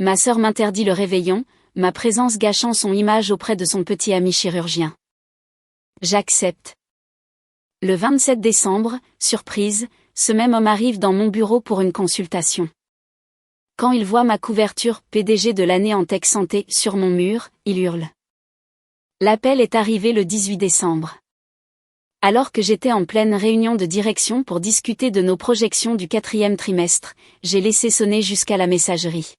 Ma sœur m'interdit le réveillon, ma présence gâchant son image auprès de son petit ami chirurgien. J'accepte. Le 27 décembre, surprise, ce même homme arrive dans mon bureau pour une consultation. Quand il voit ma couverture PDG de l'année en tech santé sur mon mur, il hurle. L'appel est arrivé le 18 décembre. Alors que j'étais en pleine réunion de direction pour discuter de nos projections du 4e trimestre, j'ai laissé sonner jusqu'à la messagerie.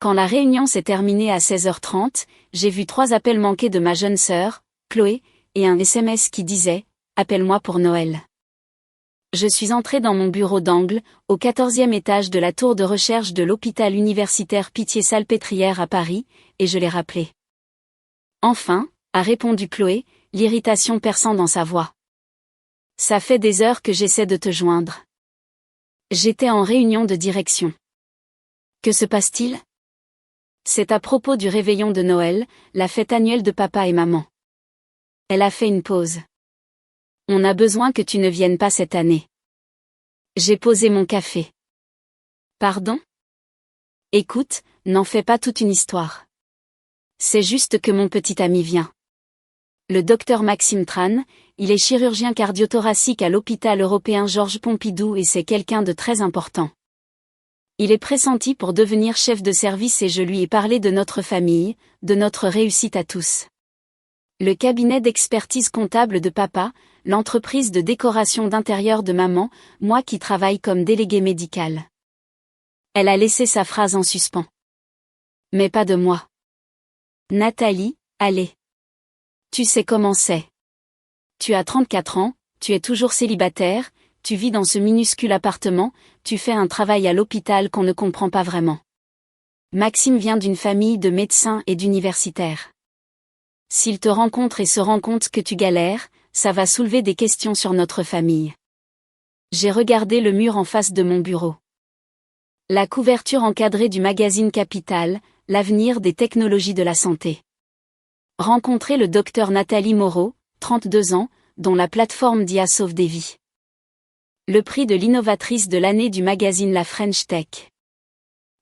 Quand la réunion s'est terminée à 16h30, j'ai vu 3 appels manqués de ma jeune sœur, Chloé, et un SMS qui disait « Appelle-moi pour Noël ». Je suis entrée dans mon bureau d'angle, au 14e étage de la tour de recherche de l'hôpital universitaire Pitié-Salpêtrière à Paris, et je l'ai rappelé. Enfin, a répondu Chloé, l'irritation perçant dans sa voix. Ça fait des heures que j'essaie de te joindre. J'étais en réunion de direction. Que se passe-t-il ? C'est à propos du réveillon de Noël, la fête annuelle de papa et maman. Elle a fait une pause. On a besoin que tu ne viennes pas cette année. J'ai posé mon café. Pardon ? Écoute, n'en fais pas toute une histoire. C'est juste que mon petit ami vient. Le docteur Maxime Tran, il est chirurgien cardiothoracique à l'hôpital européen Georges Pompidou et c'est quelqu'un de très important. Il est pressenti pour devenir chef de service et je lui ai parlé de notre famille, de notre réussite à tous. Le cabinet d'expertise comptable de papa, l'entreprise de décoration d'intérieur de maman, moi qui travaille comme délégué médical. Elle a laissé sa phrase en suspens. Mais pas de moi. Nathalie, allez. Tu sais comment c'est. Tu as 34 ans, tu es toujours célibataire, tu vis dans ce minuscule appartement, tu fais un travail à l'hôpital qu'on ne comprend pas vraiment. Maxime vient d'une famille de médecins et d'universitaires. S'il te rencontre et se rend compte que tu galères, ça va soulever des questions sur notre famille. J'ai regardé le mur en face de mon bureau. La couverture encadrée du magazine Capital, l'avenir des technologies de la santé. Rencontrer le docteur Nathalie Moreau, 32 ans, dont la plateforme DIA sauve des vies. Le prix de l'innovatrice de l'année du magazine La French Tech.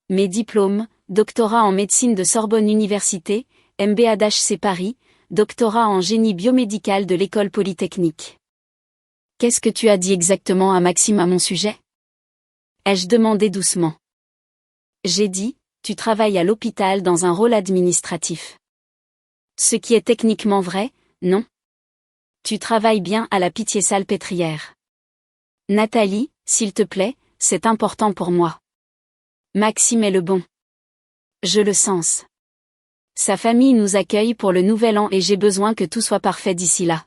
Mes diplômes, doctorat en médecine de Sorbonne Université, MBA d'HC Paris, doctorat en génie biomédical de l'école polytechnique. Qu'est-ce que tu as dit exactement à Maxime à mon sujet ? Ai-je demandé doucement. J'ai dit, tu travailles à l'hôpital dans un rôle administratif. Ce qui est techniquement vrai, non ? Tu travailles bien à la Pitié-Salpêtrière. Nathalie, s'il te plaît, c'est important pour moi. Maxime est le bon. Je le sens. Sa famille nous accueille pour le nouvel an et j'ai besoin que tout soit parfait d'ici là.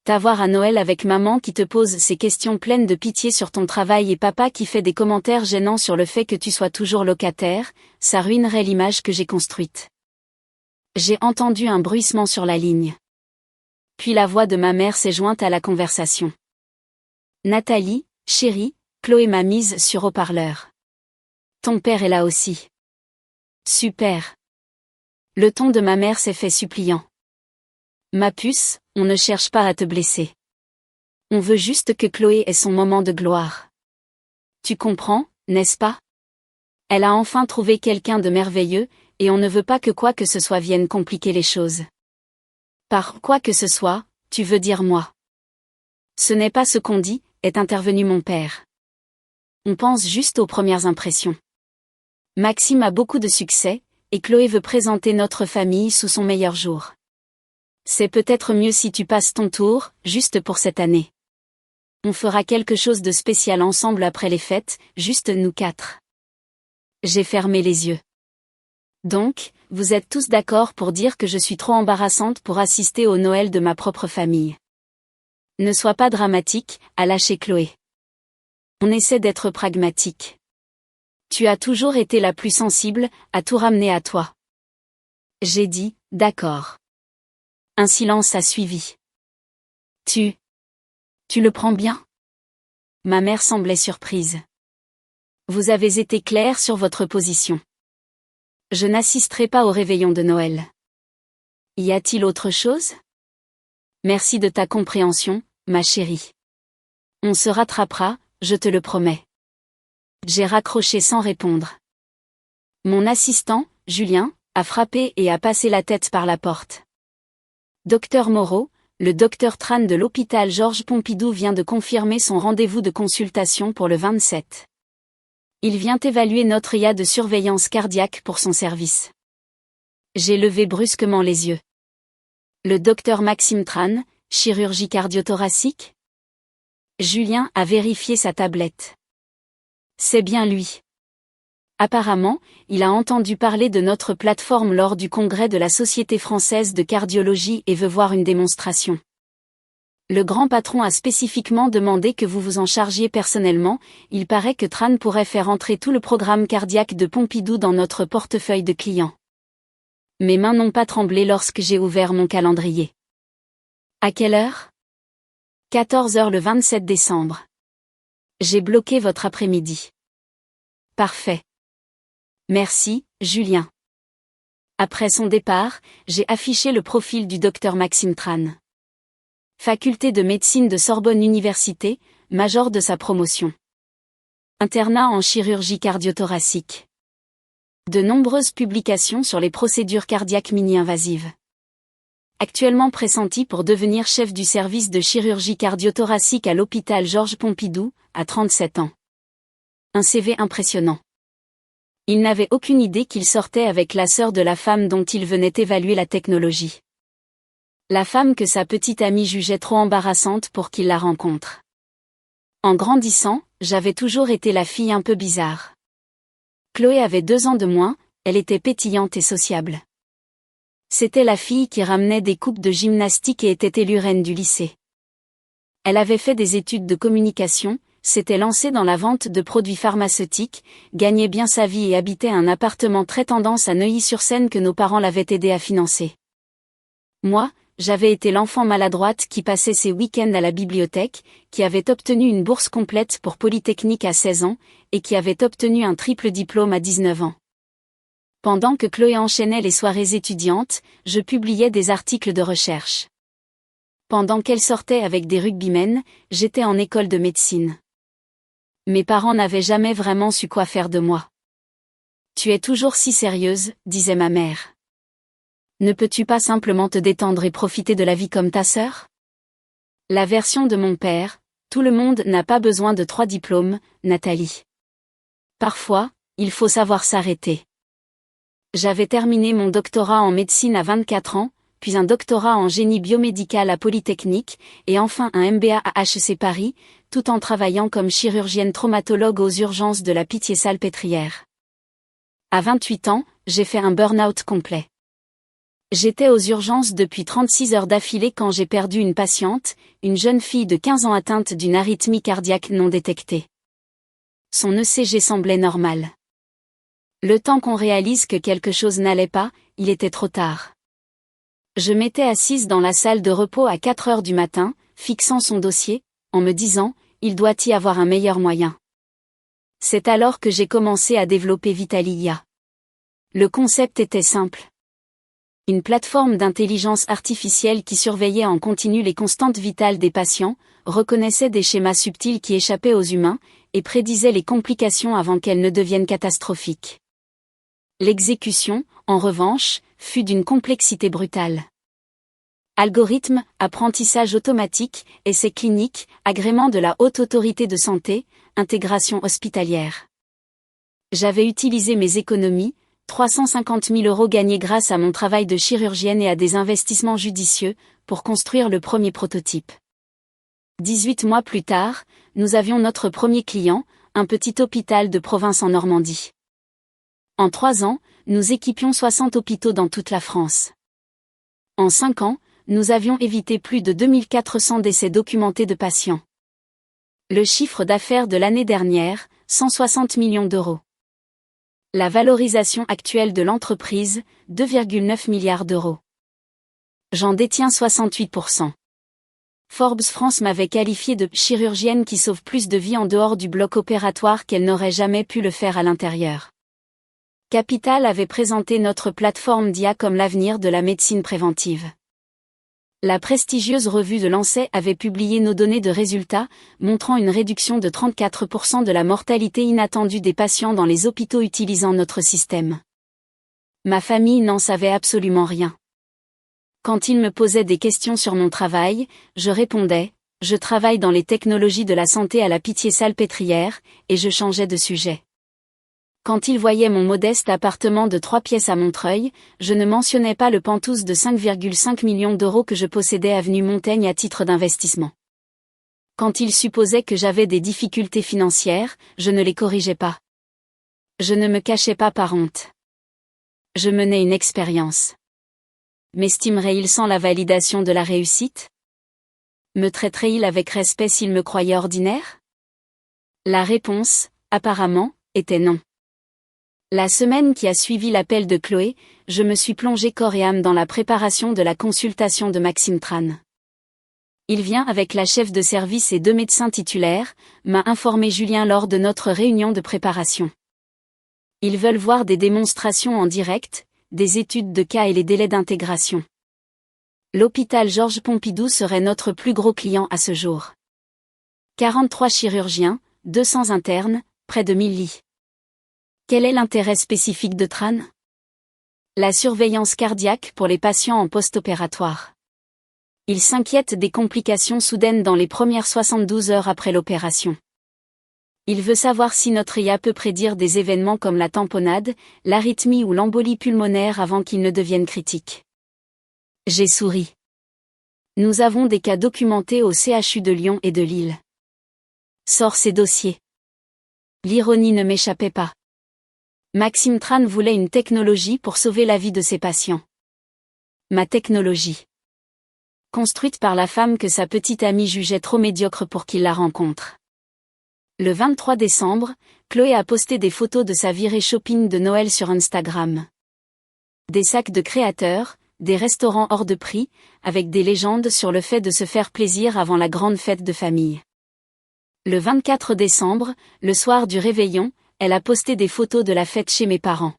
T'avoir à Noël avec maman qui te pose ces questions pleines de pitié sur ton travail et papa qui fait des commentaires gênants sur le fait que tu sois toujours locataire, ça ruinerait l'image que j'ai construite. J'ai entendu un bruissement sur la ligne. Puis la voix de ma mère s'est jointe à la conversation. Nathalie, chérie, Chloé m'a mise sur haut-parleur. Ton père est là aussi. Super. Le ton de ma mère s'est fait suppliant. Ma puce, on ne cherche pas à te blesser. On veut juste que Chloé ait son moment de gloire. Tu comprends, n'est-ce pas ? Elle a enfin trouvé quelqu'un de merveilleux, et on ne veut pas que quoi que ce soit vienne compliquer les choses. Par quoi que ce soit, tu veux dire moi. Ce n'est pas ce qu'on dit, est intervenu mon père. On pense juste aux premières impressions. Maxime a beaucoup de succès, et Chloé veut présenter notre famille sous son meilleur jour. C'est peut-être mieux si tu passes ton tour, juste pour cette année. On fera quelque chose de spécial ensemble après les fêtes, juste nous 4. J'ai fermé les yeux. Donc, vous êtes tous d'accord pour dire que je suis trop embarrassante pour assister au Noël de ma propre famille. Ne sois pas dramatique, a lâché Chloé. On essaie d'être pragmatique. Tu as toujours été la plus sensible, à tout ramener à toi. J'ai dit, d'accord. Un silence a suivi. Tu le prends bien ? Ma mère semblait surprise. Vous avez été clair sur votre position. Je n'assisterai pas au réveillon de Noël. Y a-t-il autre chose ? Merci de ta compréhension, ma chérie. On se rattrapera, je te le promets. J'ai raccroché sans répondre. Mon assistant, Julien, a frappé et a passé la tête par la porte. Docteur Moreau, le docteur Tran de l'hôpital Georges Pompidou vient de confirmer son rendez-vous de consultation pour le 27. Il vient évaluer notre IA de surveillance cardiaque pour son service. J'ai levé brusquement les yeux. Le docteur Maxime Tran, chirurgie cardio-thoracique ? Julien a vérifié sa tablette. C'est bien lui. Apparemment, il a entendu parler de notre plateforme lors du congrès de la Société française de cardiologie et veut voir une démonstration. Le grand patron a spécifiquement demandé que vous vous en chargiez personnellement, il paraît que Tran pourrait faire entrer tout le programme cardiaque de Pompidou dans notre portefeuille de clients. Mes mains n'ont pas tremblé lorsque j'ai ouvert mon calendrier. À quelle heure ? 14h le 27 décembre. J'ai bloqué votre après-midi. Parfait. Merci, Julien. Après son départ, j'ai affiché le profil du docteur Maxime Tran. Faculté de médecine de Sorbonne Université, major de sa promotion. Internat en chirurgie cardio-thoracique. De nombreuses publications sur les procédures cardiaques mini-invasives. Actuellement pressenti pour devenir chef du service de chirurgie cardio-thoracique à l'hôpital Georges Pompidou, à 37 ans. Un CV impressionnant. Il n'avait aucune idée qu'il sortait avec la sœur de la femme dont il venait évaluer la technologie. La femme que sa petite amie jugeait trop embarrassante pour qu'il la rencontre. En grandissant, j'avais toujours été la fille un peu bizarre. Chloé avait 2 ans de moins, elle était pétillante et sociable. C'était la fille qui ramenait des coupes de gymnastique et était élue reine du lycée. Elle avait fait des études de communication, s'était lancée dans la vente de produits pharmaceutiques, gagnait bien sa vie et habitait un appartement très tendance à Neuilly-sur-Seine que nos parents l'avaient aidé à financer. Moi, j'avais été l'enfant maladroite qui passait ses week-ends à la bibliothèque, qui avait obtenu une bourse complète pour Polytechnique à 16 ans, et qui avait obtenu un triple diplôme à 19 ans. Pendant que Chloé enchaînait les soirées étudiantes, je publiais des articles de recherche. Pendant qu'elle sortait avec des rugbymen, j'étais en école de médecine. Mes parents n'avaient jamais vraiment su quoi faire de moi. « Tu es toujours si sérieuse », disait ma mère. « Ne peux-tu pas simplement te détendre et profiter de la vie comme ta sœur ?» La version de mon père, « Tout le monde n'a pas besoin de 3 diplômes, Nathalie. Parfois, il faut savoir s'arrêter. » J'avais terminé mon doctorat en médecine à 24 ans, puis un doctorat en génie biomédical à Polytechnique, et enfin un MBA à HEC Paris, tout en travaillant comme chirurgienne traumatologue aux urgences de la Pitié-Salpêtrière. À 28 ans, j'ai fait un burn-out complet. J'étais aux urgences depuis 36 heures d'affilée quand j'ai perdu une patiente, une jeune fille de 15 ans atteinte d'une arythmie cardiaque non détectée. Son ECG semblait normal. Le temps qu'on réalise que quelque chose n'allait pas, il était trop tard. Je m'étais assise dans la salle de repos à 4 heures du matin, fixant son dossier, en me disant, il doit y avoir un meilleur moyen. C'est alors que j'ai commencé à développer Vitalia. Le concept était simple. Une plateforme d'intelligence artificielle qui surveillait en continu les constantes vitales des patients, reconnaissait des schémas subtils qui échappaient aux humains, et prédisait les complications avant qu'elles ne deviennent catastrophiques. L'exécution, en revanche, fut d'une complexité brutale. Algorithmes, apprentissage automatique, essais cliniques, agrément de la Haute Autorité de Santé, intégration hospitalière. J'avais utilisé mes économies, 350 000 € gagnés grâce à mon travail de chirurgienne et à des investissements judicieux, pour construire le premier prototype. 18 mois plus tard, nous avions notre premier client, un petit hôpital de province en Normandie. En 3 ans, nous équipions 60 hôpitaux dans toute la France. En 5 ans, nous avions évité plus de 2400 décès documentés de patients. Le chiffre d'affaires de l'année dernière, 160 millions d'euros. La valorisation actuelle de l'entreprise, 2,9 milliards d'euros. J'en détiens 68%. Forbes France m'avait qualifié de « chirurgienne qui sauve plus de vies en dehors du bloc opératoire qu'elle n'aurait jamais pu le faire à l'intérieur ». Capital avait présenté notre plateforme d'IA comme l'avenir de la médecine préventive. La prestigieuse revue de Lancet avait publié nos données de résultats, montrant une réduction de 34% de la mortalité inattendue des patients dans les hôpitaux utilisant notre système. Ma famille n'en savait absolument rien. Quand ils me posaient des questions sur mon travail, je répondais « Je travaille dans les technologies de la santé à la Pitié-Salpêtrière » et je changeais de sujet. Quand ils voyaient mon modeste appartement de 3 pièces à Montreuil, je ne mentionnais pas le Penthouse de 5,5 millions d'euros que je possédais avenue Montaigne à titre d'investissement. Quand ils supposaient que j'avais des difficultés financières, je ne les corrigeais pas. Je ne me cachais pas par honte. Je menais une expérience. M'estimerait-il sans la validation de la réussite? Me traiterait-il avec respect s'il me croyait ordinaire? La réponse, apparemment, était non. La semaine qui a suivi l'appel de Chloé, je me suis plongé corps et âme dans la préparation de la consultation de Maxime Tran. Il vient avec la chef de service et 2 médecins titulaires, m'a informé Julien lors de notre réunion de préparation. Ils veulent voir des démonstrations en direct, des études de cas et les délais d'intégration. L'hôpital Georges Pompidou serait notre plus gros client à ce jour. 43 chirurgiens, 200 internes, près de 1000 lits. Quel est l'intérêt spécifique de Tran? La surveillance cardiaque pour les patients en post-opératoire. Il s'inquiète des complications soudaines dans les premières 72 heures après l'opération. Il veut savoir si notre IA peut prédire des événements comme la tamponnade, l'arythmie ou l'embolie pulmonaire avant qu'ils ne deviennent critiques. J'ai souri. Nous avons des cas documentés au CHU de Lyon et de Lille. Sors ces dossiers. L'ironie ne m'échappait pas. Maxime Tran voulait une technologie pour sauver la vie de ses patients. Ma technologie. Construite par la femme que sa petite amie jugeait trop médiocre pour qu'il la rencontre. Le 23 décembre, Chloé a posté des photos de sa virée shopping de Noël sur Instagram. Des sacs de créateurs, des restaurants hors de prix, avec des légendes sur le fait de se faire plaisir avant la grande fête de famille. Le 24 décembre, le soir du réveillon, elle a posté des photos de la fête chez mes parents.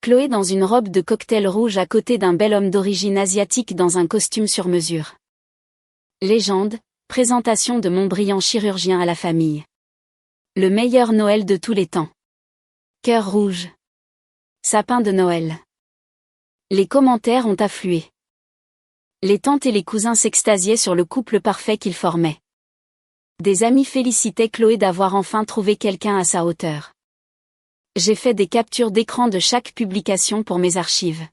Chloé dans une robe de cocktail rouge à côté d'un bel homme d'origine asiatique dans un costume sur mesure. Légende, présentation de mon brillant chirurgien à la famille. Le meilleur Noël de tous les temps. Cœur rouge. Sapin de Noël. Les commentaires ont afflué. Les tantes et les cousins s'extasiaient sur le couple parfait qu'ils formaient. Des amis félicitaient Chloé d'avoir enfin trouvé quelqu'un à sa hauteur. J'ai fait des captures d'écran de chaque publication pour mes archives.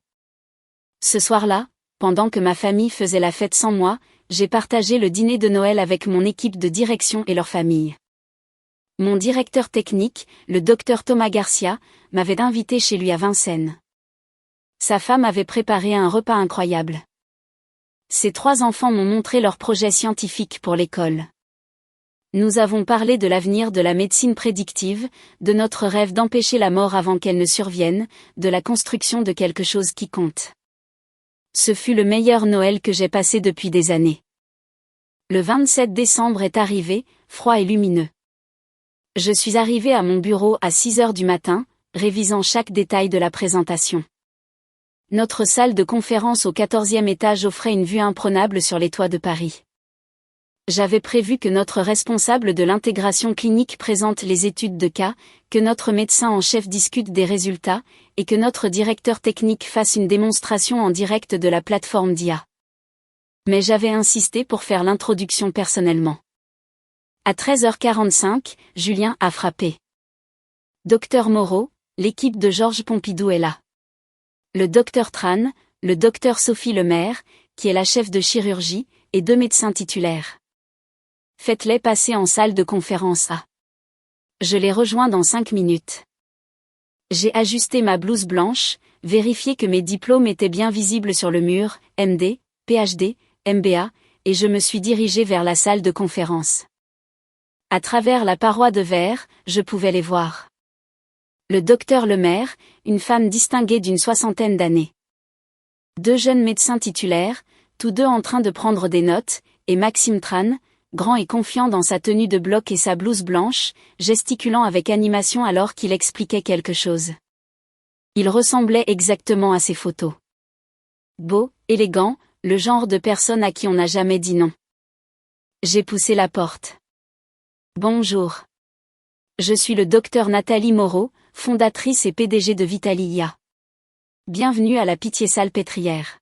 Ce soir-là, pendant que ma famille faisait la fête sans moi, j'ai partagé le dîner de Noël avec mon équipe de direction et leur famille. Mon directeur technique, le docteur Thomas Garcia, m'avait invité chez lui à Vincennes. Sa femme avait préparé un repas incroyable. Ses 3 enfants m'ont montré leurs projets scientifiques pour l'école. Nous avons parlé de l'avenir de la médecine prédictive, de notre rêve d'empêcher la mort avant qu'elle ne survienne, de la construction de quelque chose qui compte. Ce fut le meilleur Noël que j'ai passé depuis des années. Le 27 décembre est arrivé, froid et lumineux. Je suis arrivé à mon bureau à 6 heures du matin, révisant chaque détail de la présentation. Notre salle de conférence au 14e étage offrait une vue imprenable sur les toits de Paris. J'avais prévu que notre responsable de l'intégration clinique présente les études de cas, que notre médecin en chef discute des résultats, et que notre directeur technique fasse une démonstration en direct de la plateforme d'IA. Mais j'avais insisté pour faire l'introduction personnellement. À 13h45, Julien a frappé. Docteur Moreau, l'équipe de Georges Pompidou est là. Le docteur Tran, le docteur Sophie Lemaire, qui est la chef de chirurgie, et 2 médecins titulaires. Faites-les passer en salle de conférence A. Je les rejoins dans 5 minutes. J'ai ajusté ma blouse blanche, vérifié que mes diplômes étaient bien visibles sur le mur, MD, PhD, MBA, et je me suis dirigé vers la salle de conférence. À travers la paroi de verre, je pouvais les voir. Le docteur Lemaire, une femme distinguée d'une 60aine d'années. 2 jeunes médecins titulaires, tous 2 en train de prendre des notes, et Maxime Tran, grand et confiant dans sa tenue de bloc et sa blouse blanche, gesticulant avec animation alors qu'il expliquait quelque chose. Il ressemblait exactement à ses photos. Beau, élégant, le genre de personne à qui on n'a jamais dit non. J'ai poussé la porte. Bonjour. Je suis le docteur Nathalie Moreau, fondatrice et PDG de Vitalia. Bienvenue à la Pitié-Salpêtrière.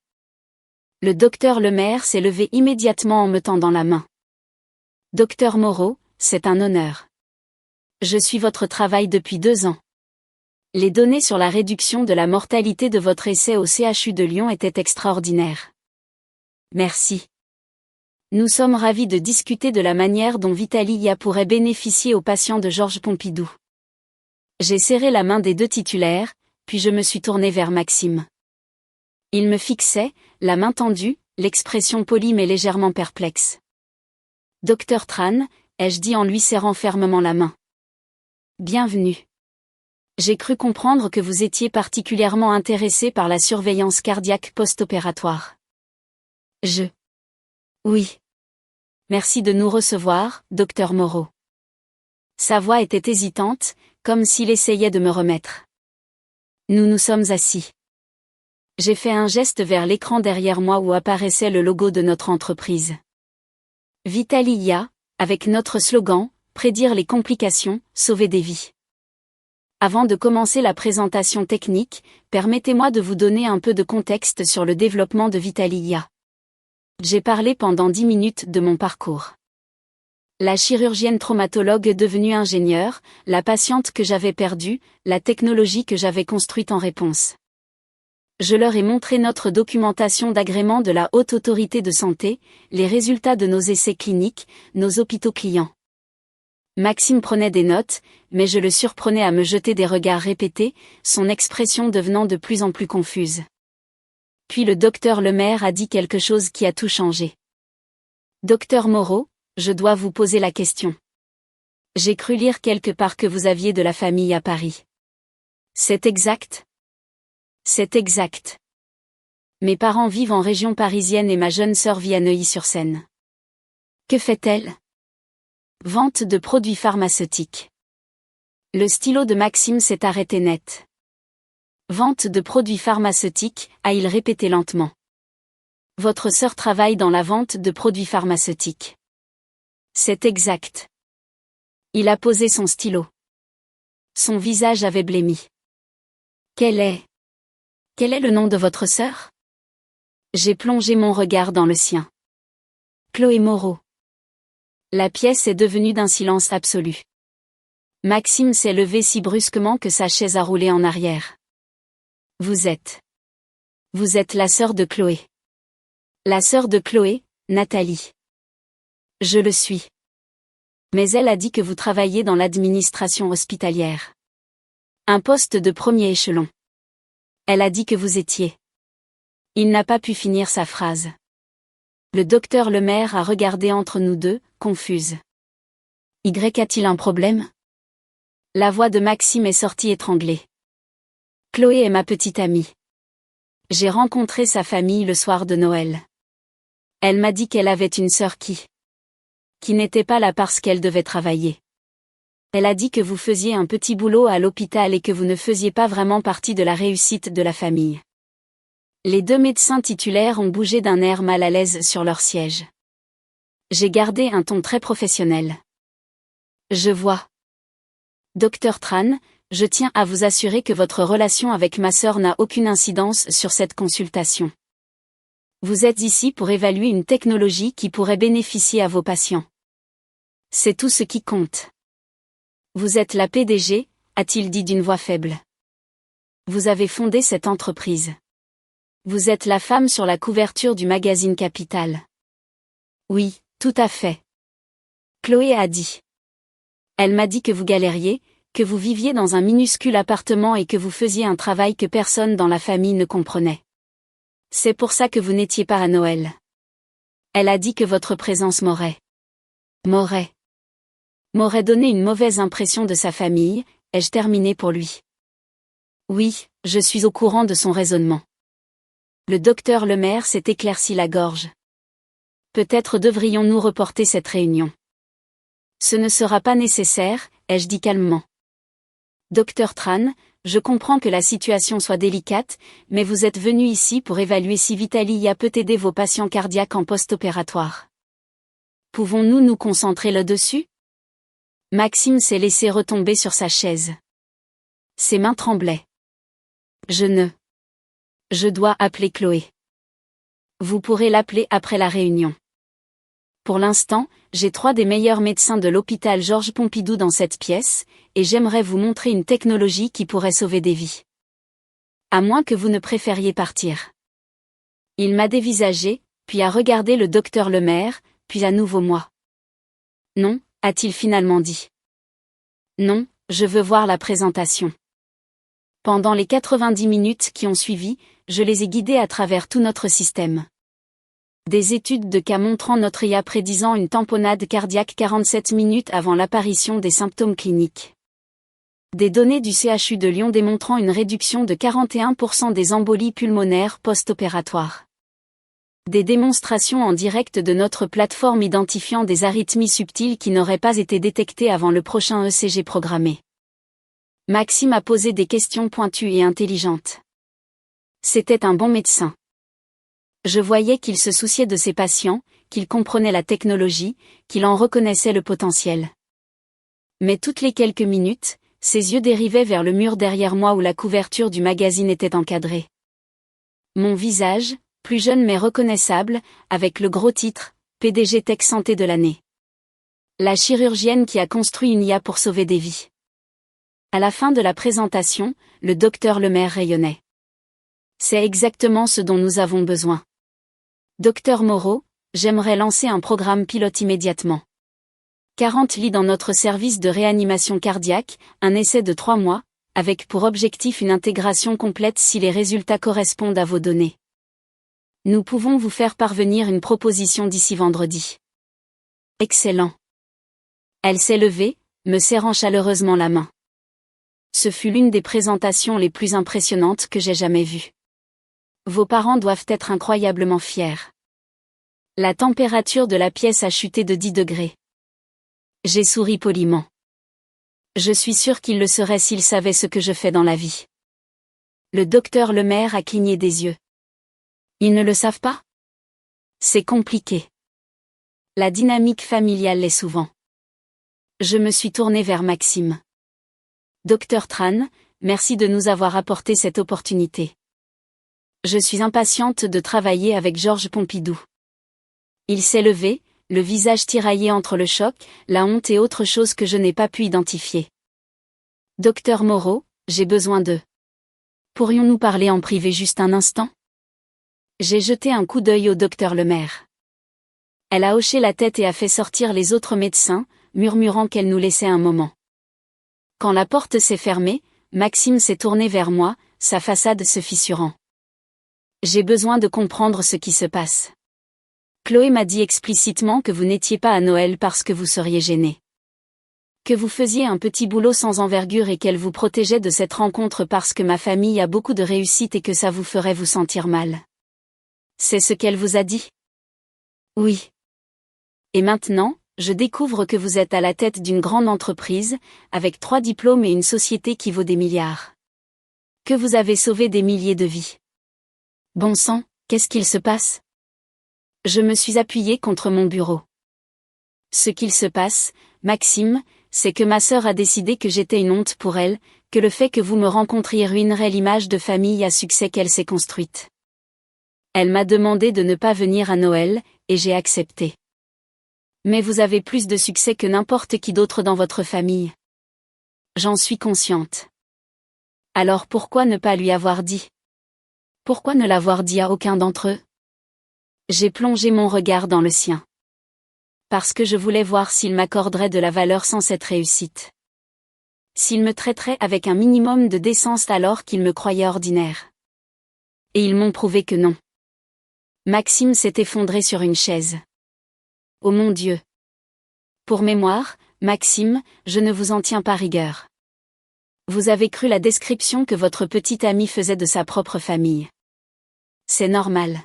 Le docteur Lemaire s'est levé immédiatement en me tendant la main. Docteur Moreau, c'est un honneur. Je suis votre travail depuis 2 ans. Les données sur la réduction de la mortalité de votre essai au CHU de Lyon étaient extraordinaires. Merci. Nous sommes ravis de discuter de la manière dont Vitalia pourrait bénéficier aux patients de Georges Pompidou. J'ai serré la main des 2 titulaires, puis je me suis tourné vers Maxime. Il me fixait, la main tendue, l'expression polie mais légèrement perplexe. Docteur Tran, ai-je dit en lui serrant fermement la main. Bienvenue. J'ai cru comprendre que vous étiez particulièrement intéressé par la surveillance cardiaque post-opératoire. Oui. Merci de nous recevoir, docteur Moreau. Sa voix était hésitante, comme s'il essayait de me remettre. Nous nous sommes assis. J'ai fait un geste vers l'écran derrière moi où apparaissait le logo de notre entreprise. Vitalia, avec notre slogan, prédire les complications, sauver des vies. Avant de commencer la présentation technique, permettez-moi de vous donner un peu de contexte sur le développement de Vitalia. J'ai parlé pendant 10 minutes de mon parcours. La chirurgienne traumatologue devenue ingénieure, la patiente que j'avais perdue, la technologie que j'avais construite en réponse. Je leur ai montré notre documentation d'agrément de la Haute Autorité de Santé, les résultats de nos essais cliniques, nos hôpitaux clients. Maxime prenait des notes, mais je le surprenais à me jeter des regards répétés, son expression devenant de plus en plus confuse. Puis le docteur Lemaire a dit quelque chose qui a tout changé. Docteur Moreau, je dois vous poser la question. J'ai cru lire quelque part que vous aviez de la famille à Paris. C'est exact? C'est exact. Mes parents vivent en région parisienne et ma jeune sœur vit à Neuilly-sur-Seine. Que fait-elle? Vente de produits pharmaceutiques. Le stylo de Maxime s'est arrêté net. Vente de produits pharmaceutiques, a-t-il répété lentement. Votre sœur travaille dans la vente de produits pharmaceutiques. C'est exact. Il a posé son stylo. Son visage avait blêmi. Quel est le nom de votre sœur? J'ai plongé mon regard dans le sien. Chloé Moreau. La pièce est devenue d'un silence absolu. Maxime s'est levé si brusquement que sa chaise a roulé en arrière. Vous êtes la sœur de Chloé. La sœur de Chloé, Nathalie. Je le suis. Mais elle a dit que vous travaillez dans l'administration hospitalière. Un poste de premier échelon. Elle a dit que vous étiez. Il n'a pas pu finir sa phrase. Le docteur Lemaire a regardé entre nous deux, confuse. Y a-t-il un problème? La voix de Maxime est sortie étranglée. Chloé est ma petite amie. J'ai rencontré sa famille le soir de Noël. Elle m'a dit qu'elle avait une sœur qui n'était pas là parce qu'elle devait travailler. Elle a dit que vous faisiez un petit boulot à l'hôpital et que vous ne faisiez pas vraiment partie de la réussite de la famille. Les 2 médecins titulaires ont bougé d'un air mal à l'aise sur leur siège. J'ai gardé un ton très professionnel. Je vois. Docteur Tran, je tiens à vous assurer que votre relation avec ma sœur n'a aucune incidence sur cette consultation. Vous êtes ici pour évaluer une technologie qui pourrait bénéficier à vos patients. C'est tout ce qui compte. Vous êtes la PDG, a-t-il dit d'une voix faible. Vous avez fondé cette entreprise. Vous êtes la femme sur la couverture du magazine Capital. Oui, tout à fait. Chloé a dit. Elle m'a dit que vous galériez, que vous viviez dans un minuscule appartement et que vous faisiez un travail que personne dans la famille ne comprenait. C'est pour ça que vous n'étiez pas à Noël. Elle a dit que votre présence m'aurait donné une mauvaise impression de sa famille, ai-je terminé pour lui. Oui, je suis au courant de son raisonnement. Le docteur Lemaire s'est éclairci la gorge. Peut-être devrions-nous reporter cette réunion. Ce ne sera pas nécessaire, ai-je dit calmement. Docteur Tran, je comprends que la situation soit délicate, mais vous êtes venu ici pour évaluer si Vitalia peut aider vos patients cardiaques en post-opératoire. Pouvons-nous nous concentrer là-dessus? Maxime s'est laissé retomber sur sa chaise. Ses mains tremblaient. Je dois appeler Chloé. Vous pourrez l'appeler après la réunion. Pour l'instant, j'ai 3 des meilleurs médecins de l'hôpital Georges Pompidou dans cette pièce, et j'aimerais vous montrer une technologie qui pourrait sauver des vies. À moins que vous ne préfériez partir. Il m'a dévisagé, puis a regardé le docteur Lemaire, puis à nouveau moi. Non, a-t-il finalement dit. Non, je veux voir la présentation. Pendant les 90 minutes qui ont suivi, je les ai guidés à travers tout notre système. Des études de cas montrant notre IA prédisant une tamponnade cardiaque 47 minutes avant l'apparition des symptômes cliniques. Des données du CHU de Lyon démontrant une réduction de 41% des embolies pulmonaires post-opératoires. Des démonstrations en direct de notre plateforme identifiant des arythmies subtiles qui n'auraient pas été détectées avant le prochain ECG programmé. Maxime a posé des questions pointues et intelligentes. C'était un bon médecin. Je voyais qu'il se souciait de ses patients, qu'il comprenait la technologie, qu'il en reconnaissait le potentiel. Mais toutes les quelques minutes, ses yeux dérivaient vers le mur derrière moi où la couverture du magazine était encadrée. Mon visage, plus jeune mais reconnaissable, avec le gros titre « PDG Tech Santé de l'année ». La chirurgienne qui a construit une IA pour sauver des vies. À la fin de la présentation, le docteur Lemaire rayonnait. C'est exactement ce dont nous avons besoin. Docteur Moreau, j'aimerais lancer un programme pilote immédiatement. 40 lits dans notre service de réanimation cardiaque, un essai de 3 mois, avec pour objectif une intégration complète si les résultats correspondent à vos données. Nous pouvons vous faire parvenir une proposition d'ici vendredi. Excellent. Elle s'est levée, me serrant chaleureusement la main. Ce fut l'une des présentations les plus impressionnantes que j'ai jamais vues. Vos parents doivent être incroyablement fiers. La température de la pièce a chuté de 10 degrés. J'ai souri poliment. Je suis sûr qu'ils le seraient s'ils savaient ce que je fais dans la vie. Le docteur Lemaire a cligné des yeux. Ils ne le savent pas? C'est compliqué. La dynamique familiale l'est souvent. Je me suis tournée vers Maxime. Docteur Tran, merci de nous avoir apporté cette opportunité. Je suis impatiente de travailler avec Georges Pompidou. Il s'est levé, le visage tiraillé entre le choc, la honte et autre chose que je n'ai pas pu identifier. Docteur Moreau, j'ai besoin de... Pourrions-nous parler en privé juste un instant? J'ai jeté un coup d'œil au docteur Lemaire. Elle a hoché la tête et a fait sortir les autres médecins, murmurant qu'elle nous laissait un moment. Quand la porte s'est fermée, Maxime s'est tourné vers moi, sa façade se fissurant. J'ai besoin de comprendre ce qui se passe. Chloé m'a dit explicitement que vous n'étiez pas à Noël parce que vous seriez gêné. Que vous faisiez un petit boulot sans envergure et qu'elle vous protégeait de cette rencontre parce que ma famille a beaucoup de réussite et que ça vous ferait vous sentir mal. C'est ce qu'elle vous a dit? Oui. Et maintenant, je découvre que vous êtes à la tête d'une grande entreprise, avec 3 diplômes et une société qui vaut des milliards. Que vous avez sauvé des milliers de vies. Bon sang, qu'est-ce qu'il se passe? Je me suis appuyée contre mon bureau. Ce qu'il se passe, Maxime, c'est que ma sœur a décidé que j'étais une honte pour elle, que le fait que vous me rencontriez ruinerait l'image de famille à succès qu'elle s'est construite. Elle m'a demandé de ne pas venir à Noël, et j'ai accepté. Mais vous avez plus de succès que n'importe qui d'autre dans votre famille. J'en suis consciente. Alors pourquoi ne pas lui avoir dit? Pourquoi ne l'avoir dit à aucun d'entre eux? J'ai plongé mon regard dans le sien. Parce que je voulais voir s'il m'accorderait de la valeur sans cette réussite. S'il me traiterait avec un minimum de décence alors qu'il me croyait ordinaire. Et ils m'ont prouvé que non. Maxime s'est effondré sur une chaise. Oh mon Dieu! Pour mémoire, Maxime, je ne vous en tiens pas rigueur. Vous avez cru la description que votre petite amie faisait de sa propre famille. C'est normal.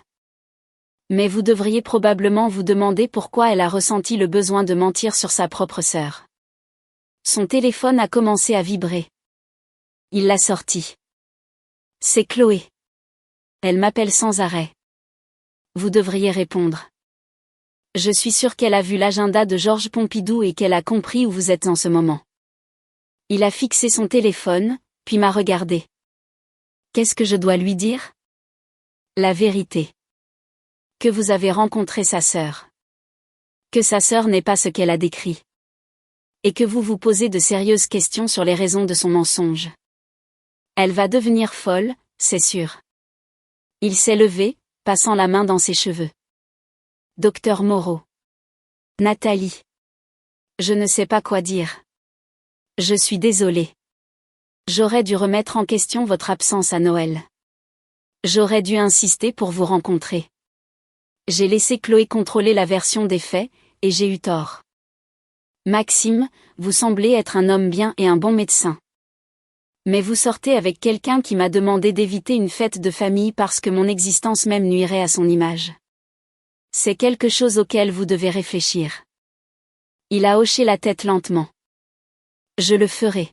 Mais vous devriez probablement vous demander pourquoi elle a ressenti le besoin de mentir sur sa propre sœur. Son téléphone a commencé à vibrer. Il l'a sortie. C'est Chloé. Elle m'appelle sans arrêt. Vous devriez répondre. Je suis sûre qu'elle a vu l'agenda de Georges Pompidou et qu'elle a compris où vous êtes en ce moment. Il a fixé son téléphone, puis m'a regardé. Qu'est-ce que je dois lui dire? La vérité. Que vous avez rencontré sa sœur. Que sa sœur n'est pas ce qu'elle a décrit. Et que vous vous posez de sérieuses questions sur les raisons de son mensonge. Elle va devenir folle, c'est sûr. Il s'est levé, passant la main dans ses cheveux. Docteur Moreau. Nathalie. Je ne sais pas quoi dire. Je suis désolée. J'aurais dû remettre en question votre absence à Noël. J'aurais dû insister pour vous rencontrer. J'ai laissé Chloé contrôler la version des faits, et j'ai eu tort. Maxime, vous semblez être un homme bien et un bon médecin. Mais vous sortez avec quelqu'un qui m'a demandé d'éviter une fête de famille parce que mon existence même nuirait à son image. C'est quelque chose auquel vous devez réfléchir. Il a hoché la tête lentement. Je le ferai.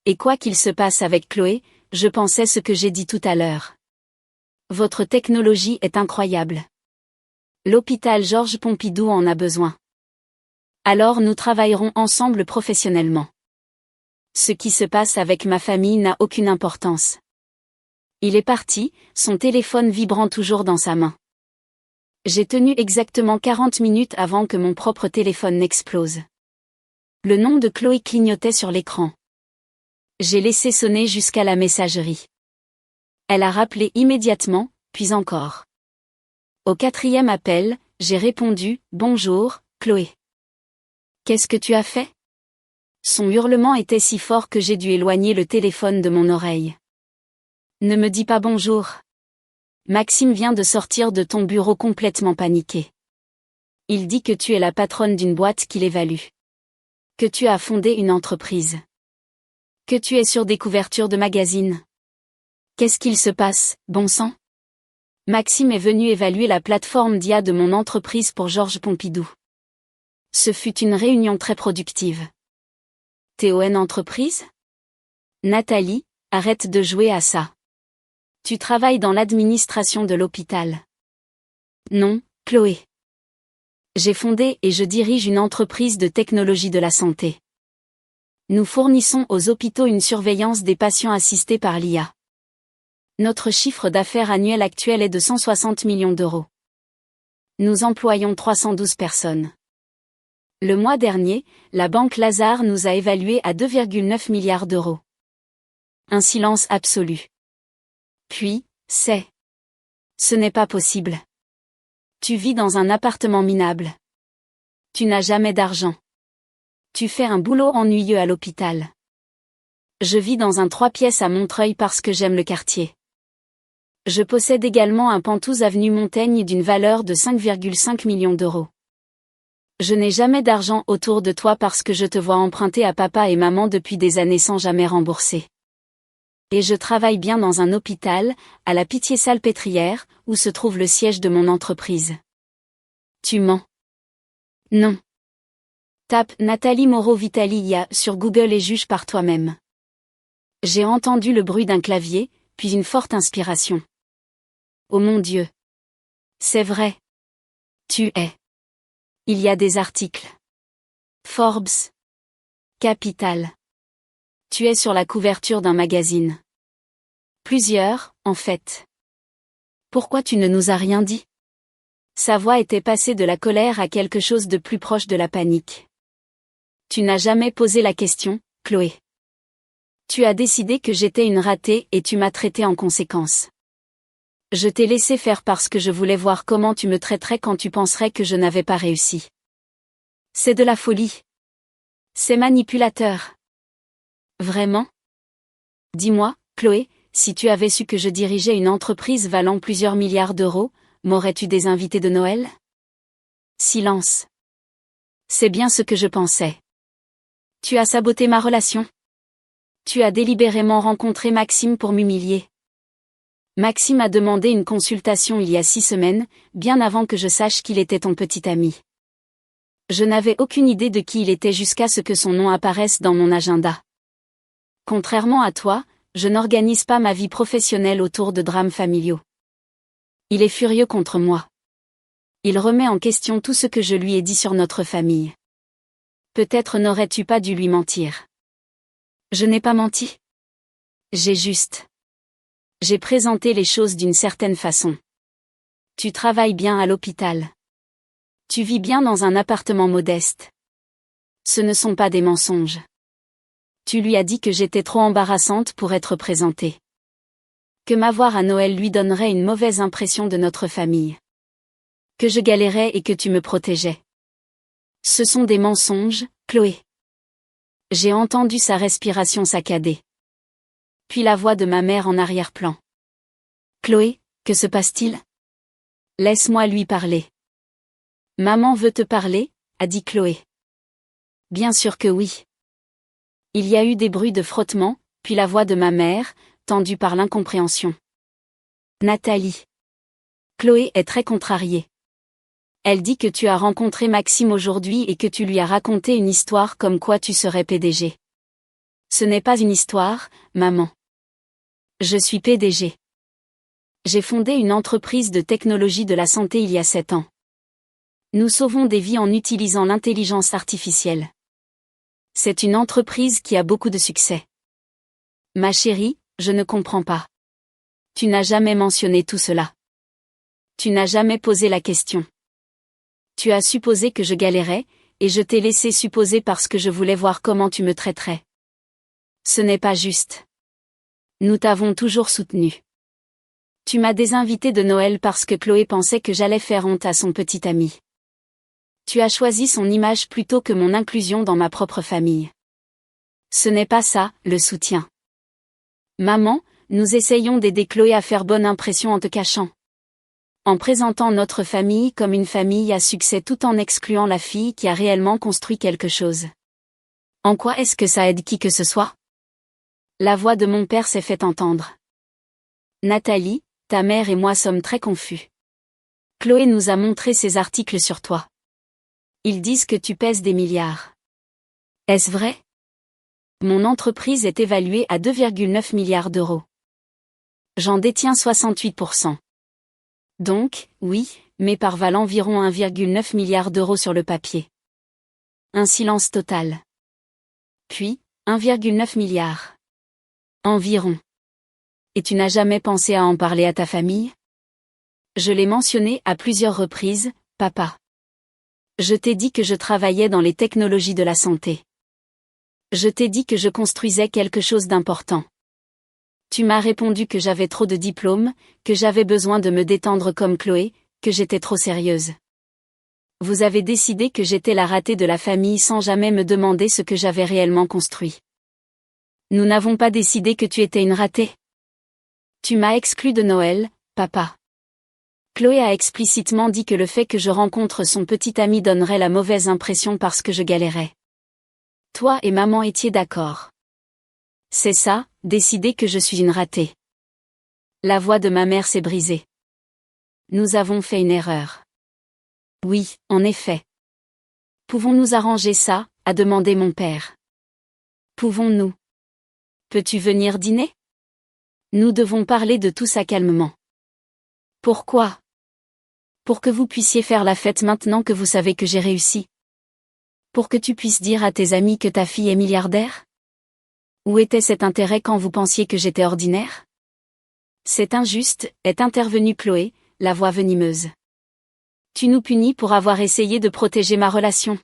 Et quoi qu'il se passe avec Chloé, je pensais ce que j'ai dit tout à l'heure. Votre technologie est incroyable. L'hôpital Georges Pompidou en a besoin. Alors nous travaillerons ensemble professionnellement. Ce qui se passe avec ma famille n'a aucune importance. Il est parti, son téléphone vibrant toujours dans sa main. J'ai tenu exactement 40 minutes avant que mon propre téléphone n'explose. Le nom de Chloé clignotait sur l'écran. J'ai laissé sonner jusqu'à la messagerie. Elle a rappelé immédiatement, puis encore. Au 4e appel, j'ai répondu « Bonjour, Chloé. Qu'est-ce que tu as fait ?» Son hurlement était si fort que j'ai dû éloigner le téléphone de mon oreille. Ne me dis pas bonjour. Maxime vient de sortir de ton bureau complètement paniqué. Il dit que tu es la patronne d'une boîte qu'il évalue. Que tu as fondé une entreprise. Que tu es sur des couvertures de magazines. Qu'est-ce qu'il se passe, bon sang? Maxime est venu évaluer la plateforme d'IA de mon entreprise pour Georges Pompidou. Ce fut une réunion très productive. TON Entreprise? Nathalie, arrête de jouer à ça. Tu travailles dans l'administration de l'hôpital. Non, Chloé. J'ai fondé et je dirige une entreprise de technologie de la santé. Nous fournissons aux hôpitaux une surveillance des patients assistés par l'IA. Notre chiffre d'affaires annuel actuel est de 160 millions d'euros. Nous employons 312 personnes. Le mois dernier, la banque Lazare nous a évalués à 2,9 milliards d'euros. Un silence absolu. Puis, ce n'est pas possible. Tu vis dans un appartement minable. Tu n'as jamais d'argent. Tu fais un boulot ennuyeux à l'hôpital. Je vis dans un 3 pièces à Montreuil parce que j'aime le quartier. Je possède également un Penthouse avenue Montaigne d'une valeur de 5,5 millions d'euros. Je n'ai jamais d'argent autour de toi parce que je te vois emprunter à papa et maman depuis des années sans jamais rembourser. Et je travaille bien dans un hôpital, à la Pitié-Salpêtrière, où se trouve le siège de mon entreprise. Tu mens. Non. Tape Nathalie Moreau-Vitali IA sur Google et juge par toi-même. J'ai entendu le bruit d'un clavier, puis une forte inspiration. Oh mon Dieu. C'est vrai. Tu es. Il y a des articles. Forbes. Capital. Tu es sur la couverture d'un magazine. Plusieurs, en fait. Pourquoi tu ne nous as rien dit? Sa voix était passée de la colère à quelque chose de plus proche de la panique. Tu n'as jamais posé la question, Chloé. Tu as décidé que j'étais une ratée et tu m'as traité en conséquence. Je t'ai laissé faire parce que je voulais voir comment tu me traiterais quand tu penserais que je n'avais pas réussi. C'est de la folie. C'est manipulateur. Vraiment? Dis-moi, Chloé, si tu avais su que je dirigeais une entreprise valant plusieurs milliards d'euros, m'aurais-tu des invités de Noël? Silence. C'est bien ce que je pensais. Tu as saboté ma relation. Tu as délibérément rencontré Maxime pour m'humilier. Maxime a demandé une consultation il y a 6 semaines, bien avant que je sache qu'il était ton petit ami. Je n'avais aucune idée de qui il était jusqu'à ce que son nom apparaisse dans mon agenda. Contrairement à toi, je n'organise pas ma vie professionnelle autour de drames familiaux. Il est furieux contre moi. Il remet en question tout ce que je lui ai dit sur notre famille. Peut-être n'aurais-tu pas dû lui mentir. Je n'ai pas menti. J'ai présenté les choses d'une certaine façon. Tu travailles bien à l'hôpital. Tu vis bien dans un appartement modeste. Ce ne sont pas des mensonges. Tu lui as dit que j'étais trop embarrassante pour être présentée. Que m'avoir à Noël lui donnerait une mauvaise impression de notre famille. Que je galérais et que tu me protégeais. Ce sont des mensonges, Chloé. J'ai entendu sa respiration saccadée. Puis la voix de ma mère en arrière-plan. Chloé, que se passe-t-il? Laisse-moi lui parler. Maman veut te parler, a dit Chloé. Bien sûr que oui. Il y a eu des bruits de frottement, puis la voix de ma mère, tendue par l'incompréhension. Nathalie. Chloé est très contrariée. Elle dit que tu as rencontré Maxime aujourd'hui et que tu lui as raconté une histoire comme quoi tu serais PDG. Ce n'est pas une histoire, maman. Je suis PDG. J'ai fondé une entreprise de technologie de la santé il y a 7 ans. Nous sauvons des vies en utilisant l'intelligence artificielle. C'est une entreprise qui a beaucoup de succès. Ma chérie, je ne comprends pas. Tu n'as jamais mentionné tout cela. Tu n'as jamais posé la question. Tu as supposé que je galérais, et je t'ai laissé supposer parce que je voulais voir comment tu me traiterais. Ce n'est pas juste. Nous t'avons toujours soutenu. Tu m'as désinvité de Noël parce que Chloé pensait que j'allais faire honte à son petit ami. Tu as choisi son image plutôt que mon inclusion dans ma propre famille. Ce n'est pas ça, le soutien. Maman, nous essayons d'aider Chloé à faire bonne impression en te cachant. En présentant notre famille comme une famille à succès tout en excluant la fille qui a réellement construit quelque chose. En quoi est-ce que ça aide qui que ce soit? La voix de mon père s'est fait entendre. Nathalie, ta mère et moi sommes très confus. Chloé nous a montré ces articles sur toi. Ils disent que tu pèses des milliards. Est-ce vrai? Mon entreprise est évaluée à 2,9 milliards d'euros. J'en détiens 68%. Donc, oui, mais par valent environ 1,9 milliard d'euros sur le papier. Un silence total. Puis, 1,9 milliard. Environ. Et tu n'as jamais pensé à en parler à ta famille? Je l'ai mentionné à plusieurs reprises, papa. Je t'ai dit que je travaillais dans les technologies de la santé. Je t'ai dit que je construisais quelque chose d'important. Tu m'as répondu que j'avais trop de diplômes, que j'avais besoin de me détendre comme Chloé, que j'étais trop sérieuse. Vous avez décidé que j'étais la ratée de la famille sans jamais me demander ce que j'avais réellement construit. Nous n'avons pas décidé que tu étais une ratée. Tu m'as exclu de Noël, papa. Chloé a explicitement dit que le fait que je rencontre son petit ami donnerait la mauvaise impression parce que je galérais. Toi et maman étiez d'accord. C'est ça, décider que je suis une ratée. La voix de ma mère s'est brisée. Nous avons fait une erreur. Oui, en effet. Pouvons-nous arranger ça, a demandé mon père. Pouvons-nous? Peux-tu venir dîner? Nous devons parler de tout ça calmement. Pourquoi? Pour que vous puissiez faire la fête maintenant que vous savez que j'ai réussi. Pour que tu puisses dire à tes amis que ta fille est milliardaire? Où était cet intérêt quand vous pensiez que j'étais ordinaire? C'est injuste, est intervenue Chloé, la voix venimeuse. Tu nous punis pour avoir essayé de protéger ma relation.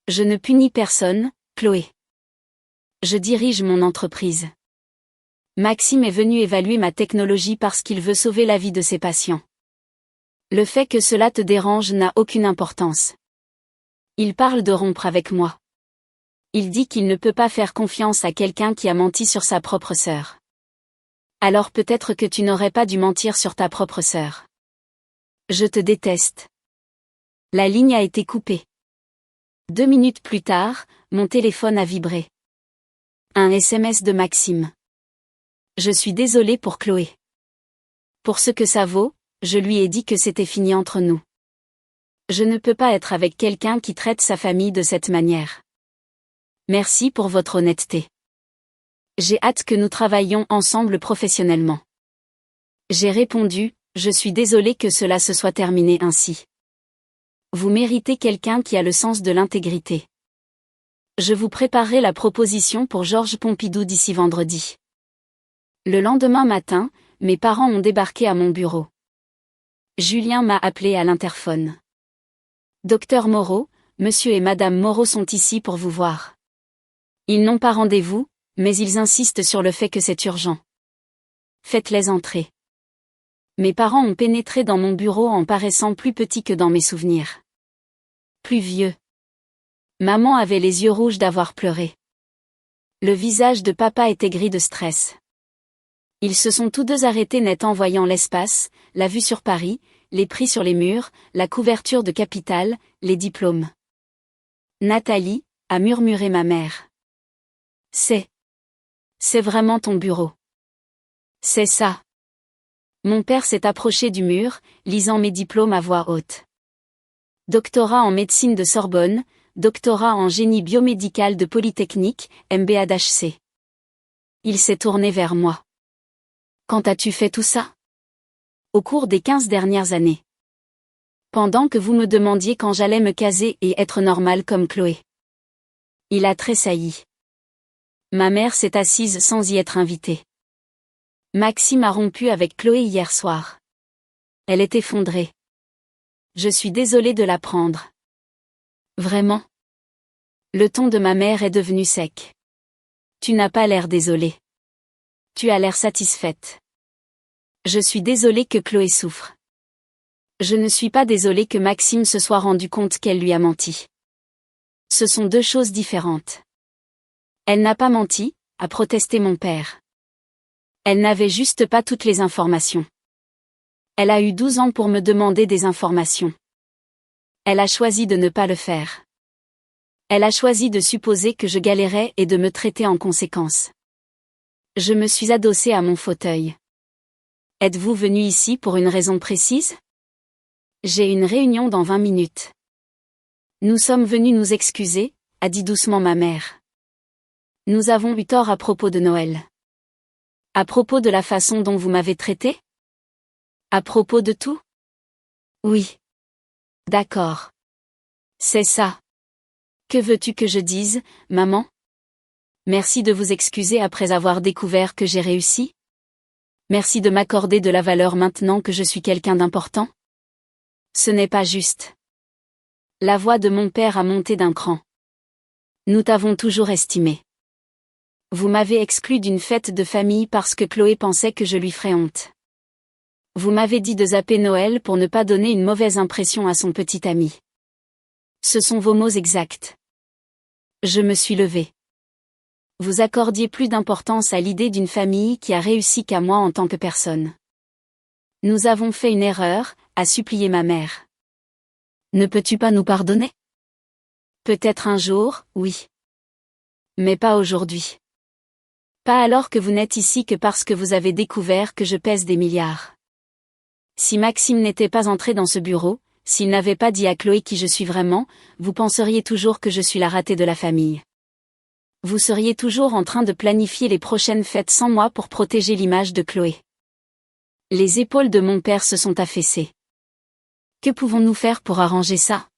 Je ne punis personne, Chloé. Je dirige mon entreprise. Maxime est venu évaluer ma technologie parce qu'il veut sauver la vie de ses patients. Le fait que cela te dérange n'a aucune importance. Il parle de rompre avec moi. Il dit qu'il ne peut pas faire confiance à quelqu'un qui a menti sur sa propre sœur. Alors peut-être que tu n'aurais pas dû mentir sur ta propre sœur. Je te déteste. La ligne a été coupée. 2 minutes plus tard, mon téléphone a vibré. Un SMS de Maxime. Je suis désolée pour Chloé. Pour ce que ça vaut, je lui ai dit que c'était fini entre nous. Je ne peux pas être avec quelqu'un qui traite sa famille de cette manière. Merci pour votre honnêteté. J'ai hâte que nous travaillions ensemble professionnellement. J'ai répondu, je suis désolée que cela se soit terminé ainsi. Vous méritez quelqu'un qui a le sens de l'intégrité. Je vous préparerai la proposition pour Georges Pompidou d'ici vendredi. Le lendemain matin, mes parents ont débarqué à mon bureau. Julien m'a appelé à l'interphone. Docteur Moreau, monsieur et madame Moreau sont ici pour vous voir. Ils n'ont pas rendez-vous, mais ils insistent sur le fait que c'est urgent. Faites-les entrer. Mes parents ont pénétré dans mon bureau en paraissant plus petits que dans mes souvenirs. Plus vieux. Maman avait les yeux rouges d'avoir pleuré. Le visage de papa était gris de stress. Ils se sont tous deux arrêtés net en voyant l'espace, la vue sur Paris, les prix sur les murs, la couverture de Capital, les diplômes. Nathalie, a murmuré ma mère. C'est vraiment ton bureau. C'est ça. Mon père s'est approché du mur, lisant mes diplômes à voix haute. Doctorat en médecine de Sorbonne, doctorat en génie biomédical de Polytechnique, MBA d'HC. Il s'est tourné vers moi. Quand as-tu fait tout ça? Au cours des 15 dernières années. Pendant que vous me demandiez quand j'allais me caser et être normale comme Chloé. Il a tressailli. Ma mère s'est assise sans y être invitée. Maxime a rompu avec Chloé hier soir. Elle est effondrée. Je suis désolée de l'apprendre. Vraiment? Le ton de ma mère est devenu sec. Tu n'as pas l'air désolée. Tu as l'air satisfaite. Je suis désolée que Chloé souffre. Je ne suis pas désolée que Maxime se soit rendu compte qu'elle lui a menti. Ce sont deux choses différentes. Elle n'a pas menti, a protesté mon père. Elle n'avait juste pas toutes les informations. Elle a eu 12 ans pour me demander des informations. Elle a choisi de ne pas le faire. Elle a choisi de supposer que je galérais et de me traiter en conséquence. Je me suis adossée à mon fauteuil. Êtes-vous venu ici pour une raison précise? J'ai une réunion dans 20 minutes. Nous sommes venus nous excuser, a dit doucement ma mère. Nous avons eu tort à propos de Noël. À propos de la façon dont vous m'avez traité? À propos de tout? Oui. D'accord. C'est ça. Que veux-tu que je dise, maman? Merci de vous excuser après avoir découvert que j'ai réussi? Merci de m'accorder de la valeur maintenant que je suis quelqu'un d'important? Ce n'est pas juste. La voix de mon père a monté d'un cran. Nous t'avons toujours estimé. Vous m'avez exclu d'une fête de famille parce que Chloé pensait que je lui ferais honte. Vous m'avez dit de zapper Noël pour ne pas donner une mauvaise impression à son petit ami. Ce sont vos mots exacts. Je me suis levée. Vous accordiez plus d'importance à l'idée d'une famille qui a réussi qu'à moi en tant que personne. Nous avons fait une erreur, a supplié ma mère. Ne peux-tu pas nous pardonner? Peut-être un jour, oui. Mais pas aujourd'hui. Pas alors que vous n'êtes ici que parce que vous avez découvert que je pèse des milliards. Si Maxime n'était pas entré dans ce bureau, s'il n'avait pas dit à Chloé qui je suis vraiment, vous penseriez toujours que je suis la ratée de la famille. Vous seriez toujours en train de planifier les prochaines fêtes sans moi pour protéger l'image de Chloé. Les épaules de mon père se sont affaissées. Que pouvons-nous faire pour arranger ça?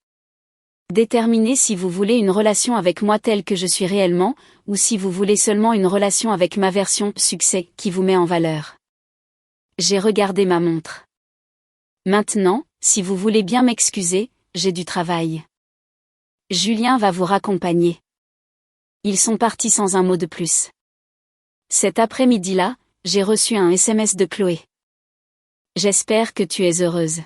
Déterminez si vous voulez une relation avec moi telle que je suis réellement, ou si vous voulez seulement une relation avec ma version succès qui vous met en valeur. J'ai regardé ma montre. Maintenant, si vous voulez bien m'excuser, j'ai du travail. Julien va vous raccompagner. Ils sont partis sans un mot de plus. Cet après-midi-là, j'ai reçu un SMS de Chloé. J'espère que tu es heureuse.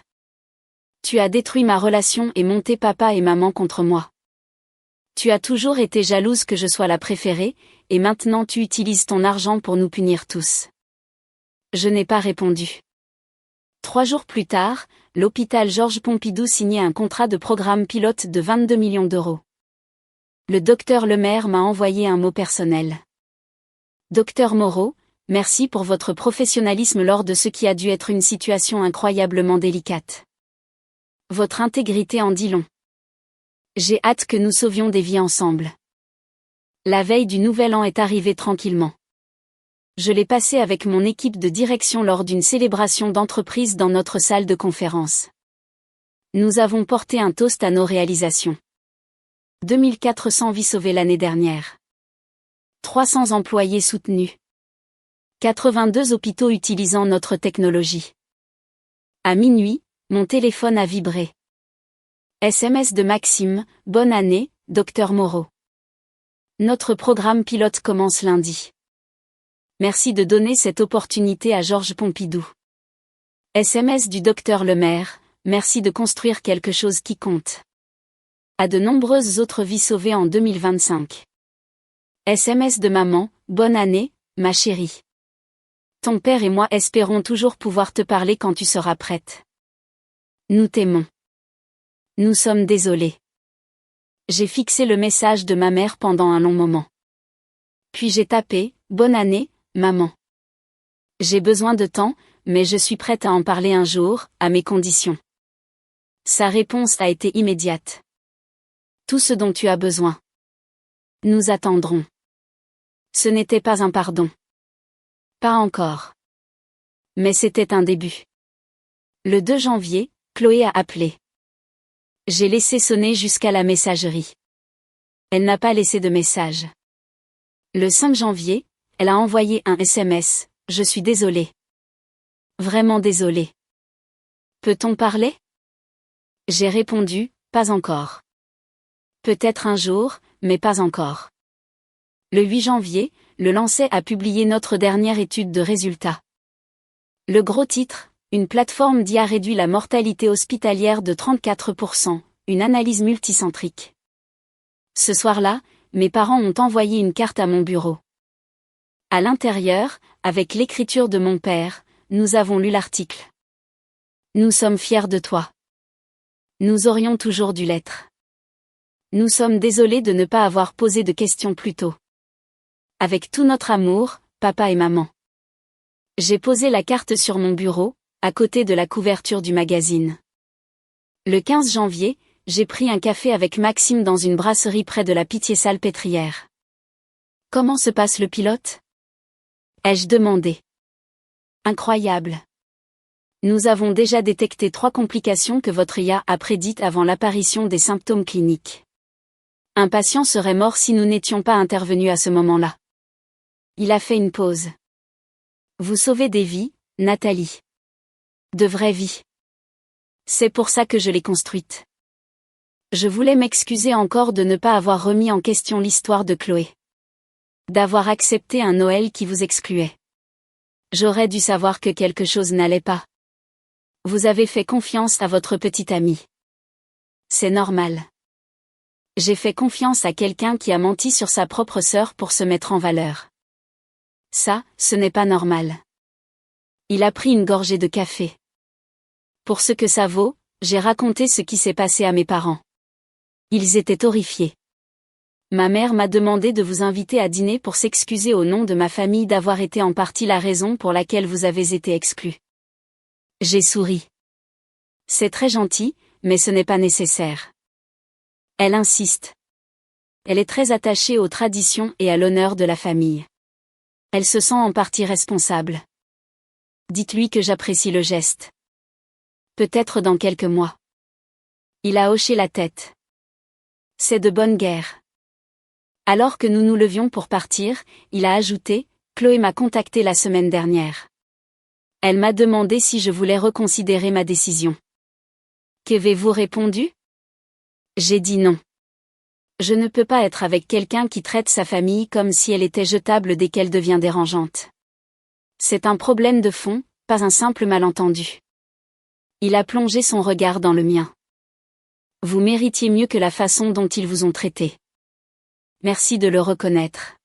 Tu as détruit ma relation et monté papa et maman contre moi. Tu as toujours été jalouse que je sois la préférée, et maintenant tu utilises ton argent pour nous punir tous. Je n'ai pas répondu. 3 jours plus tard, l'hôpital Georges Pompidou signait un contrat de programme pilote de 22 millions d'euros. Le docteur Lemaire m'a envoyé un mot personnel. Docteur Moreau, merci pour votre professionnalisme lors de ce qui a dû être une situation incroyablement délicate. Votre intégrité en dit long. J'ai hâte que nous sauvions des vies ensemble. La veille du Nouvel An est arrivée tranquillement. je l'ai passé avec mon équipe de direction lors d'une célébration d'entreprise dans notre salle de conférence. Nous avons porté un toast à nos réalisations. 2400 vies sauvées l'année dernière. 300 employés soutenus. 82 hôpitaux utilisant notre technologie. À minuit, mon téléphone a vibré. SMS de Maxime, bonne année, Dr Moreau. Notre programme pilote commence lundi. Merci de donner cette opportunité à Georges Pompidou. SMS du Dr Lemaire, merci de construire quelque chose qui compte. À de nombreuses autres vies sauvées en 2025. SMS de maman, bonne année, ma chérie. Ton père et moi espérons toujours pouvoir te parler quand tu seras prête. Nous t'aimons. Nous sommes désolés. J'ai fixé le message de ma mère pendant un long moment. Puis j'ai tapé, bonne année, maman. J'ai besoin de temps, mais je suis prête à en parler un jour, à mes conditions. Sa réponse a été immédiate. Tout ce dont tu as besoin. Nous attendrons. Ce n'était pas un pardon. Pas encore. Mais c'était un début. Le 2 janvier, Chloé a appelé. J'ai laissé sonner jusqu'à la messagerie. Elle n'a pas laissé de message. Le 5 janvier, elle a envoyé un SMS, je suis désolée. Vraiment désolée. Peut-on parler? J'ai répondu, pas encore. Peut-être un jour, mais pas encore. Le 8 janvier, le Lancet a publié notre dernière étude de résultats. Le gros titre, une plateforme d'IA réduit la mortalité hospitalière de 34%, une analyse multicentrique. Ce soir-là, mes parents ont envoyé une carte à mon bureau. À l'intérieur, avec l'écriture de mon père, nous avons lu l'article. Nous sommes fiers de toi. Nous aurions toujours dû l'être. Nous sommes désolés de ne pas avoir posé de questions plus tôt. Avec tout notre amour, papa et maman. J'ai posé la carte sur mon bureau, à côté de la couverture du magazine. Le 15 janvier, j'ai pris un café avec Maxime dans une brasserie près de la Pitié-Salpêtrière. Comment se passe le pilote? Ai-je demandé. Incroyable. Nous avons déjà détecté 3 complications que votre IA a prédites avant l'apparition des symptômes cliniques. Un patient serait mort si nous n'étions pas intervenus à ce moment-là. Il a fait une pause. Vous sauvez des vies, Nathalie. De vraies vies. C'est pour ça que je l'ai construite. Je voulais m'excuser encore de ne pas avoir remis en question l'histoire de Chloé. D'avoir accepté un Noël qui vous excluait. J'aurais dû savoir que quelque chose n'allait pas. Vous avez fait confiance à votre petite amie. C'est normal. J'ai fait confiance à quelqu'un qui a menti sur sa propre sœur pour se mettre en valeur. Ça, ce n'est pas normal. Il a pris une gorgée de café. Pour ce que ça vaut, j'ai raconté ce qui s'est passé à mes parents. Ils étaient horrifiés. Ma mère m'a demandé de vous inviter à dîner pour s'excuser au nom de ma famille d'avoir été en partie la raison pour laquelle vous avez été exclus. J'ai souri. C'est très gentil, mais ce n'est pas nécessaire. Elle insiste. Elle est très attachée aux traditions et à l'honneur de la famille. Elle se sent en partie responsable. Dites-lui que j'apprécie le geste. Peut-être dans quelques mois. Il a hoché la tête. C'est de bonne guerre. Alors que nous nous levions pour partir, il a ajouté, Chloé m'a contacté la semaine dernière. Elle m'a demandé si je voulais reconsidérer ma décision. Qu'avez-vous répondu? J'ai dit non. Je ne peux pas être avec quelqu'un qui traite sa famille comme si elle était jetable dès qu'elle devient dérangeante. C'est un problème de fond, pas un simple malentendu. Il a plongé son regard dans le mien. Vous méritiez mieux que la façon dont ils vous ont traité. Merci de le reconnaître.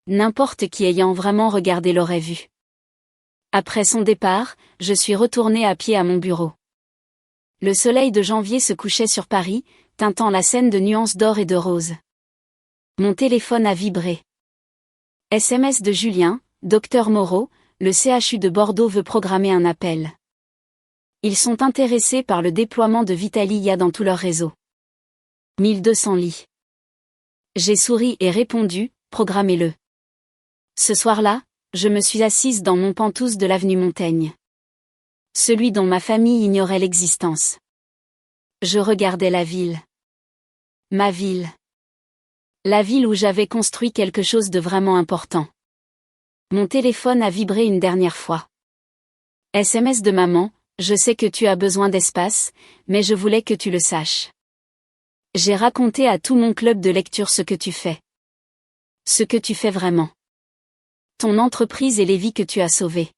N'importe qui ayant vraiment regardé l'aurait vu. Après son départ, je suis retournée à pied à mon bureau. Le soleil de janvier se couchait sur Paris, teintant la Seine de nuances d'or et de rose. Mon téléphone a vibré. SMS de Julien, Dr Moreau, le CHU de Bordeaux veut programmer un appel. Ils sont intéressés par le déploiement de Vitalia dans tout leur réseau. 1200 lits. J'ai souri et répondu, programmez-le. Ce soir-là, je me suis assise dans mon pantouse de l'avenue Montaigne. Celui dont ma famille ignorait l'existence. Je regardais la ville. Ma ville. La ville où j'avais construit quelque chose de vraiment important. Mon téléphone a vibré une dernière fois. SMS de maman, je sais que tu as besoin d'espace, mais je voulais que tu le saches. J'ai raconté à tout mon club de lecture ce que tu fais. Ce que tu fais vraiment. Ton entreprise et les vies que tu as sauvées.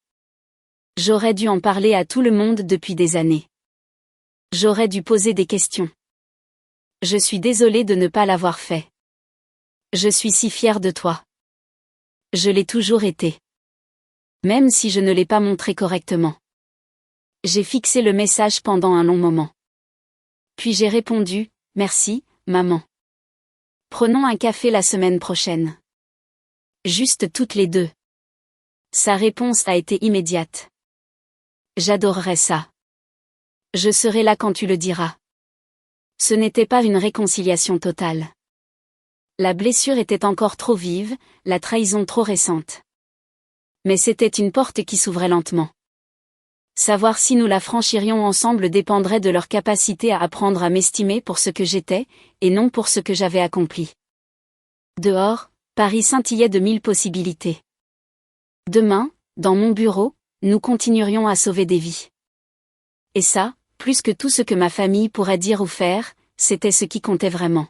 J'aurais dû en parler à tout le monde depuis des années. J'aurais dû poser des questions. Je suis désolée de ne pas l'avoir fait. Je suis si fière de toi. Je l'ai toujours été. Même si je ne l'ai pas montré correctement. J'ai fixé le message pendant un long moment. Puis j'ai répondu, merci, maman. Prenons un café la semaine prochaine. Juste toutes les deux. Sa réponse a été immédiate. J'adorerais ça. Je serai là quand tu le diras. Ce n'était pas une réconciliation totale. La blessure était encore trop vive, la trahison trop récente. Mais c'était une porte qui s'ouvrait lentement. Savoir si nous la franchirions ensemble dépendrait de leur capacité à apprendre à m'estimer pour ce que j'étais, et non pour ce que j'avais accompli. Dehors, Paris scintillait de 1000 possibilités. Demain, dans mon bureau, nous continuerions à sauver des vies. Et ça, plus que tout ce que ma famille pourrait dire ou faire, c'était ce qui comptait vraiment.